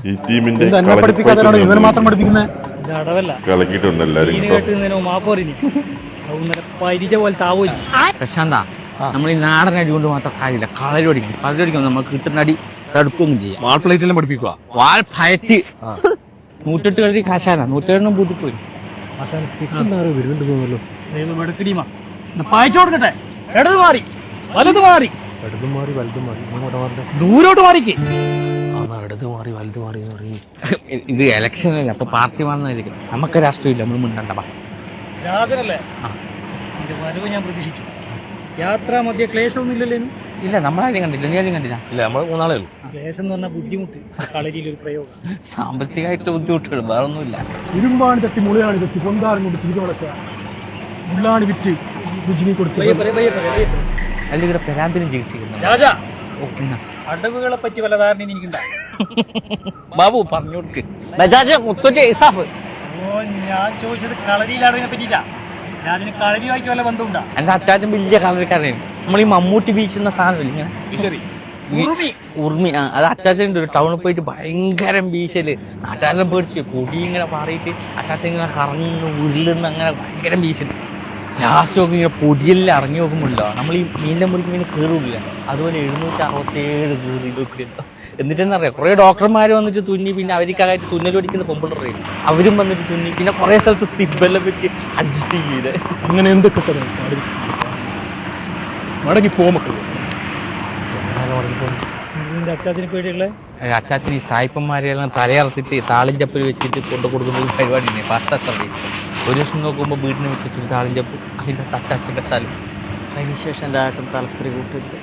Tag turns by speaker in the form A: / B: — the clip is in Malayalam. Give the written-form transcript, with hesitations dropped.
A: ഈ ടീമിന്റെ
B: മാത്രം പഠിപ്പിക്കുന്നത്
C: പ്രശാന്ത നമ്മൾ ഈ നാടൻ അടി കൊണ്ട് മാത്രം കാര്യമില്ല. കളരി പഠിക്കും നമുക്ക് കിട്ടുന്ന അടി തടുക്കുകയും ചെയ്യാം.
B: വാൾ പ്ലേറ്റിലും പഠിപ്പിക്കുക.
C: വാൾ ഫയറ്റ് 108 കളരി കാശാന 107 പൂട്ടിപ്പോയി.
D: പായിച്ചോടുക്കട്ടെ. ഇടത് മാറി വലത് മാറി ദൂരോട്ട് മാറിക്ക്.
B: ഇടത് മാറി വലത് മാറി എന്ന് പറയും.
C: ഇത് ഇലക്ഷനല്ലേ, അപ്പൊ പാർട്ടി മാറുന്നതായിരിക്കും. നമുക്ക് രാഷ്ട്രീയമില്ല, നമ്മൾ മിണ്ടണ്ട.
D: രാജനല്ലേ എന്റെ വരവ് ഞാൻ പ്രതീക്ഷിച്ചു. യാത്രാ മധ്യ ക്ലേശമൊന്നും ഇല്ലല്ലോ?
C: ഇല്ല, നമ്മളാരും കണ്ടില്ല. നീ ആരും കണ്ടില്ല?
B: ഇല്ല, നമ്മൾ 3 നാളേ ഉള്ളൂ.
D: ക്ലേശം എന്ന് പറഞ്ഞാൽ ബുദ്ധിമുട്ട്. കളരിയിലൊരു പ്രയോഗം
C: സാമ്പത്തികമായിട്ട് ബുദ്ധിമുട്ടുകൾ വേറെ ഒന്നുമില്ല.
E: ഇരുമ്പാണ് തട്ടി മുളയാണ് തട്ടി പൊന്താറും കൊണ്ട് തിരികെ വളക്കുക. മുള്ളാണ് വിറ്റ് രുചിനി കൊടുത്ത്
C: അല്ലെങ്കിൽ ഇവിടെ പെരാമ്പിനും ചികിത്സിക്കുന്നു.
D: രാജാ, അടവുകളെ പറ്റി വല്ല ധാരണ എനിക്കുണ്ടാ?
C: ബാബു പറഞ്ഞു കൊടുക്ക്. ബജാജ് മുത്തൂറ്റ് ഇസാഫ്.
D: ഞാൻ ചോദിച്ചത് കളരിയിലാറിനെ പറ്റിയില്ല. രാജന് കളരിയുമായിട്ട് വല്ല ബന്ധമുണ്ടാ?
C: എന്റെ അച്ചാച്ചൻ വലിയ കളരിക്കാരനാണ്. നമ്മൾ ഈ മമ്മൂട്ടി വീശുന്ന സാധനമില്ല ഇങ്ങനെ ഉർമി. അത് അച്ചാച്ചനുണ്ട്. ഒരു ടൗണിൽ പോയിട്ട് ഭയങ്കര വീശല്. നാട്ടുകാരെല്ലാം പേടിച്ച് പൊടി ഇങ്ങനെ മാറിയിട്ട് അച്ചാച്ചൻ ഇങ്ങനെ കറങ്ങുന്നു ഉരുളുന്ന അങ്ങനെ ഭയങ്കര വീശല്. ലാസ്റ്റ് നോക്കി ഇങ്ങനെ പൊടിയെല്ലാം ഇറങ്ങി നോക്കുമ്പോണ്ടോ നമ്മൾ ഈ മീനിന്റെ മുറിക്ക് ഇങ്ങനെ കയറില്ല. അതുപോലെ 767 കയറി നോക്കിയിട്ടുണ്ടോ. എന്നിട്ടെന്നറിയാം, കുറേ ഡോക്ടർമാർ വന്നിട്ട് തുന്നി, പിന്നെ അവർക്കായിട്ട് തുന്നൽ പഠിക്കുന്ന പെമ്പിള്ളേർ അവരും വന്നിട്ട് തുന്നി, പിന്നെ കുറേ സ്ഥലത്ത് സിബെല്ലാം വെച്ച് അഡ്ജസ്റ്റ് ചെയ്ത്
E: അങ്ങനെ എന്തൊക്കെ മടങ്ങി പോകുമ്പോൾ
D: അച്ചാച്ചന് പേടിയുള്ള
C: അച്ചാച്ചന് ഈ സായിപ്പന്മാരെല്ലാം തലയറച്ചിട്ട് താളിഞ്ചപ്പൽ വെച്ചിട്ട് കൊണ്ടു കൊടുക്കുന്ന ഒരു പരിപാടി തന്നെ. പാസ്ത സർവീസ് ഒരു ദിവസം നോക്കുമ്പോൾ വീടിനെ വെച്ചിട്ടൊരു താളിഞ്ചപ്പ്, അതിൻ്റെ അച്ചാച്ചൻ്റെ തല.
F: അതിനുശേഷം എൻ്റെ ആട്ടം തലക്കറി കൂട്ടില്ല.